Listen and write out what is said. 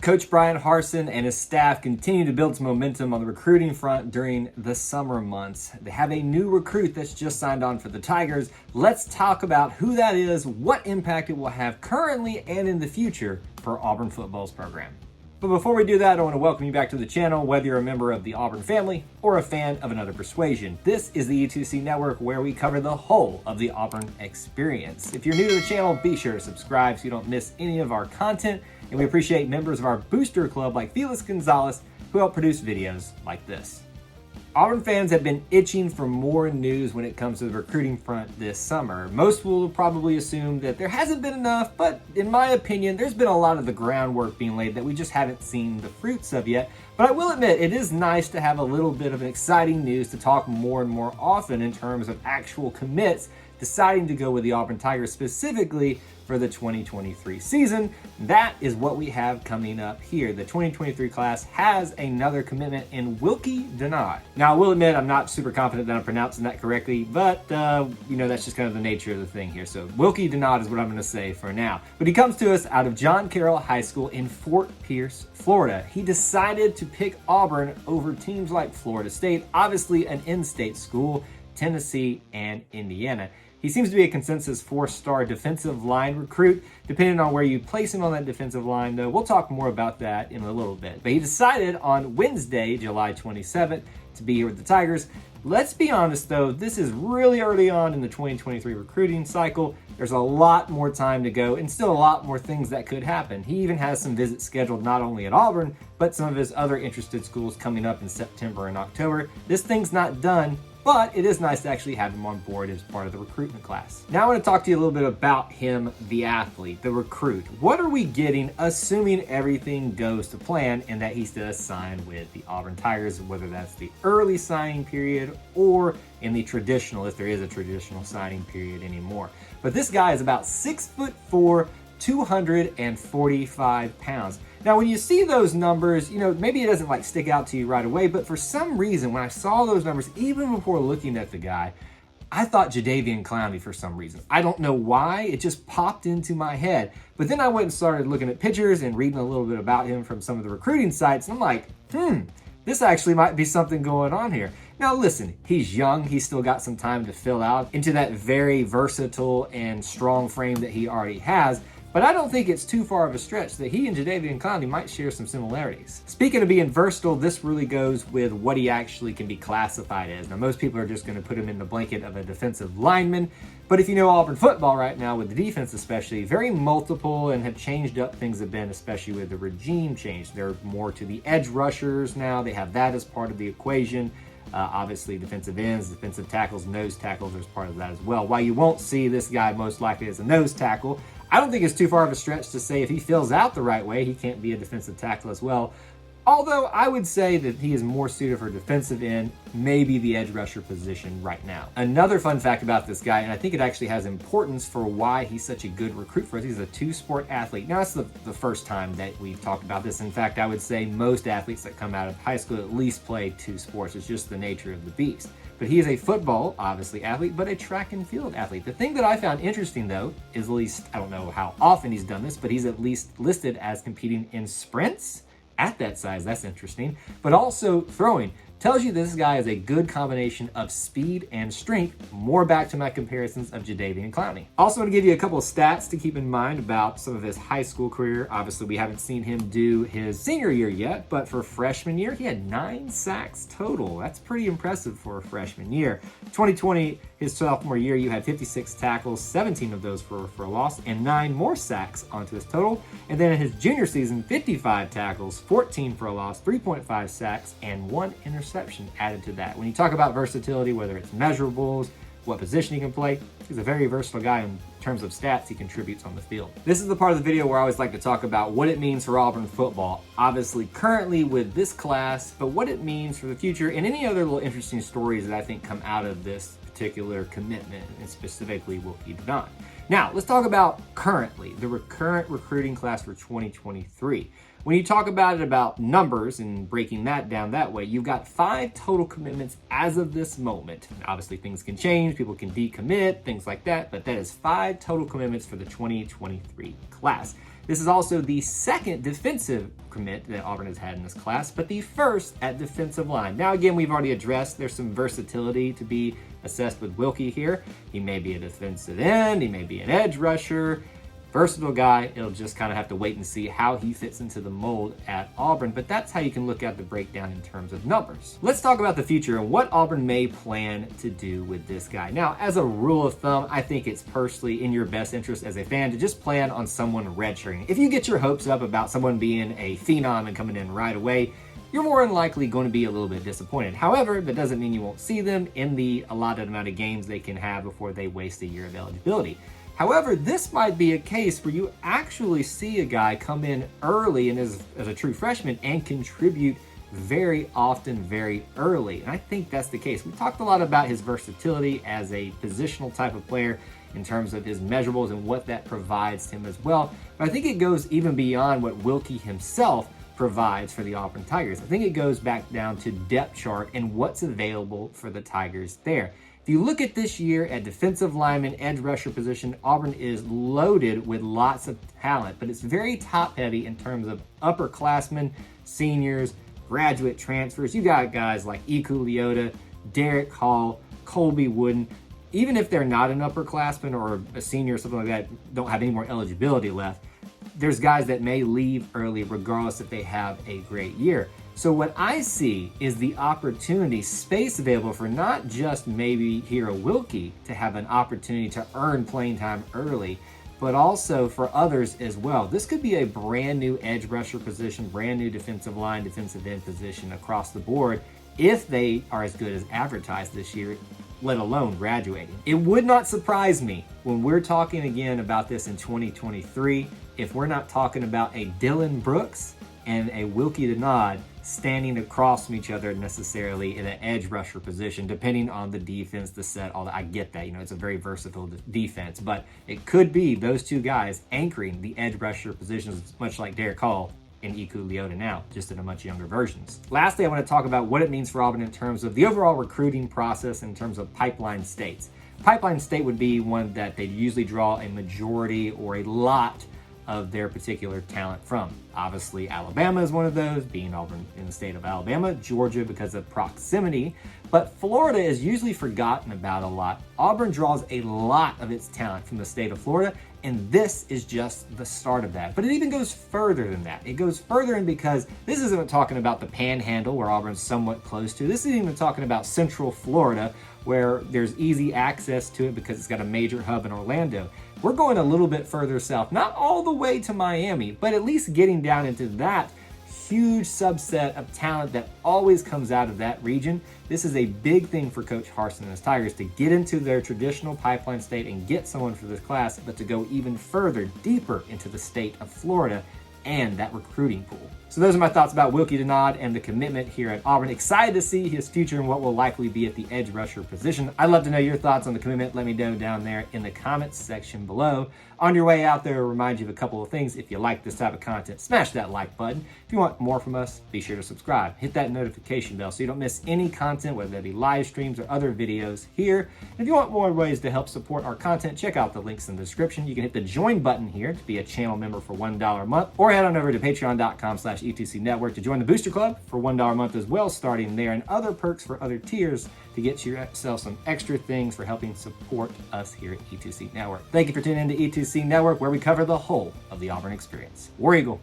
Coach Bryan Harsin and his staff continue to build some momentum on the recruiting front during the summer months. They have a new recruit that's just signed on for the Tigers. Let's talk about who that is, what impact it will have currently and in the future for Auburn football's program. But before we do that, I want to welcome you back to the channel, whether you're a member of the Auburn family or a fan of another persuasion. This is the E2C Network, where we cover the whole of the Auburn experience. If you're new to the channel, be sure to subscribe so you don't miss any of our content. And we appreciate members of our booster club like Felix Gonzalez, who help produce videos like this. Auburn fans have been itching for more news when it comes to the recruiting front this summer. Most will probably assume that there hasn't been enough, but in my opinion, there's been a lot of the groundwork being laid that we just haven't seen the fruits of yet. But I will admit, it is nice to have a little bit of exciting news to talk more and more often in terms of actual commits deciding to go with the Auburn Tigers specifically for the 2023 season. That is what we have coming up here. The 2023 class has another commitment in Wilky Denaud. Now, I will admit I'm not super confident that I'm pronouncing that correctly, but that's just kind of the nature of the thing here. So Wilky Denaud is what I'm going to say for now. But he comes to us out of John Carroll High School in Fort Pierce, Florida. He decided to pick Auburn over teams like Florida State, obviously an in-state school, Tennessee, and Indiana. He seems to be a consensus 4-star defensive line recruit. Depending on where you place him on that defensive line, though, we'll talk more about that in a little bit. But he decided on Wednesday, July 27th, to be here with the Tigers. Let's be honest, though, this is really early on in the 2023 recruiting cycle. There's a lot more time to go and still a lot more things that could happen. He even has some visits scheduled not only at Auburn, but some of his other interested schools coming up in September and October. This thing's not done, but it is nice to actually have him on board as part of the recruitment class. Now I want to talk to you a little bit about him, the athlete, the recruit. What are we getting, assuming everything goes to plan and that he does sign with the Auburn Tigers, whether that's the early signing period or in the traditional, if there is a traditional signing period anymore. But this guy is about 6'4", 245 pounds. Now, when you see those numbers, maybe it doesn't stick out to you right away, but for some reason, when I saw those numbers, even before looking at the guy, I thought Jadeveon Clowney for some reason. I don't know why, it just popped into my head. But then I went and started looking at pictures and reading a little bit about him from some of the recruiting sites, and I'm like, this actually might be something going on here. Now listen, he's young, he's still got some time to fill out into that very versatile and strong frame that he already has. But I don't think it's too far of a stretch that he and Jadeveon Clowney might share some similarities. Speaking of being versatile, this really goes with what he actually can be classified as. Now, most people are just going to put him in the blanket of a defensive lineman, but if you know Auburn football right now, with the defense especially, very multiple and have changed up things have been, especially with the regime change. They're more to the edge rushers now. They have that as part of the equation. Obviously, defensive ends, defensive tackles, nose tackles are part of that as well. While you won't see this guy most likely as a nose tackle, I don't think it's too far of a stretch to say if he fills out the right way, he can't be a defensive tackle as well. Although I would say that he is more suited for defensive end, maybe the edge rusher position right now. Another fun fact about this guy, and I think it actually has importance for why he's such a good recruit for us, he's a two-sport athlete. Now, that's the first time that we've talked about this. In fact, I would say most athletes that come out of high school at least play two sports. It's just the nature of the beast. But he is a football, obviously, athlete, but a track and field athlete. The thing that I found interesting, though, is at least, I don't know how often he's done this, but he's at least listed as competing in sprints at that size. That's interesting. But also throwing. Tells you this guy is a good combination of speed and strength. More back to my comparisons of Jadeveon Clowney. Also want to give you a couple of stats to keep in mind about some of his high school career. Obviously, we haven't seen him do his senior year yet, but for freshman year, he had 9 sacks total. That's pretty impressive for a freshman year. 2020, his sophomore year, you had 56 tackles, 17 of those for a loss, and 9 more sacks onto his total. And then in his junior season, 55 tackles, 14 for a loss, 3.5 sacks, and 1 interception added to that. When you talk about versatility, whether it's measurables, what position he can play, he's a very versatile guy in terms of stats he contributes on the field. This is the part of the video where I always like to talk about what it means for Auburn football, obviously currently with this class, but what it means for the future and any other little interesting stories that I think come out of this particular commitment, and specifically Wilky Denaud. Now, let's talk about currently, the current recruiting class for 2023. When you talk about numbers and breaking that down that way, you've got 5 total commitments as of this moment. Obviously, things can change, people can decommit, things like that, but that is 5 total commitments for the 2023 class. This is also the second defensive commit that Auburn has had in this class, but the first at defensive line. Now, again, we've already addressed there's some versatility to be assessed with Wilky here. He may be a defensive end, he may be an edge rusher, versatile guy. It'll just kind of have to wait and see how he fits into the mold at Auburn, but that's how you can look at the breakdown in terms of numbers. Let's talk about the future and what Auburn may plan to do with this guy. Now, as a rule of thumb, I think it's personally in your best interest as a fan to just plan on someone redshirting. If you get your hopes up about someone being a phenom and coming in right away, you're more than likely going to be a little bit disappointed. However, that doesn't mean you won't see them in the allotted amount of games they can have before they waste a year of eligibility. However, this might be a case where you actually see a guy come in early and as a true freshman and contribute very often, very early. And I think that's the case. We talked a lot about his versatility as a positional type of player in terms of his measurables and what that provides him as well. But I think it goes even beyond what Wilky himself provides for the Auburn Tigers. I think it goes back down to depth chart and what's available for the Tigers there. If you look at this year at defensive lineman, edge rusher position, Auburn is loaded with lots of talent, but it's very top heavy in terms of upperclassmen, seniors, graduate transfers. You got guys like Iku Leota, Derek Hall, Colby Wooden. Even if they're not an upperclassman or a senior or something like that, don't have any more eligibility left, there's guys that may leave early regardless if they have a great year. So what I see is the opportunity, space available for not just maybe Hero Wilky to have an opportunity to earn playing time early, but also for others as well. This could be a brand new edge rusher position, brand new defensive line, defensive end position across the board if they are as good as advertised this year, let alone graduating. It would not surprise me when we're talking again about this in 2023 if we're not talking about a Dylan Brooks and a Wilky Denaud standing across from each other necessarily in an edge rusher position, depending on the defense, the set, all that. I get that, it's a very versatile defense, but it could be those two guys anchoring the edge rusher positions, much like Derek Hall and Iku Leota now, just in a much younger versions. Lastly, I want to talk about what it means for Auburn in terms of the overall recruiting process in terms of pipeline states. Pipeline state would be one that they usually draw a majority or a lot of their particular talent from. Obviously, Alabama is one of those, being Auburn in the state of Alabama, Georgia because of proximity, but Florida is usually forgotten about a lot. Auburn draws a lot of its talent from the state of Florida, and this is just the start of that. But it even goes further than that. It goes further in because this isn't talking about the Panhandle, where Auburn's somewhat close to. This isn't even talking about Central Florida, where there's easy access to it because it's got a major hub in Orlando. We're going a little bit further south, not all the way to Miami, but at least getting down into that huge subset of talent that always comes out of that region. This is a big thing for Coach Harsin and his Tigers to get into their traditional pipeline state and get someone for this class, but to go even further, deeper into the state of Florida and that recruiting pool. So those are my thoughts about Wilky Denaud and the commitment here at Auburn. Excited to see his future and what will likely be at the edge rusher position. I'd love to know your thoughts on the commitment. Let me know down there in the comments section below. On your way out there, I'll remind you of a couple of things. If you like this type of content, smash that like button. If you want more from us, be sure to subscribe. Hit that notification bell so you don't miss any content, whether that be live streams or other videos here. And if you want more ways to help support our content, check out the links in the description. You can hit the join button here to be a channel member for $1 a month, or head on over to patreon.com/ETC Network to join the Booster Club for $1 a month as well, starting there, and other perks for other tiers to get yourself some extra things for helping support us here at E2C Network. Thank you for tuning in to E2C Network, where we cover the whole of the Auburn experience. War Eagle.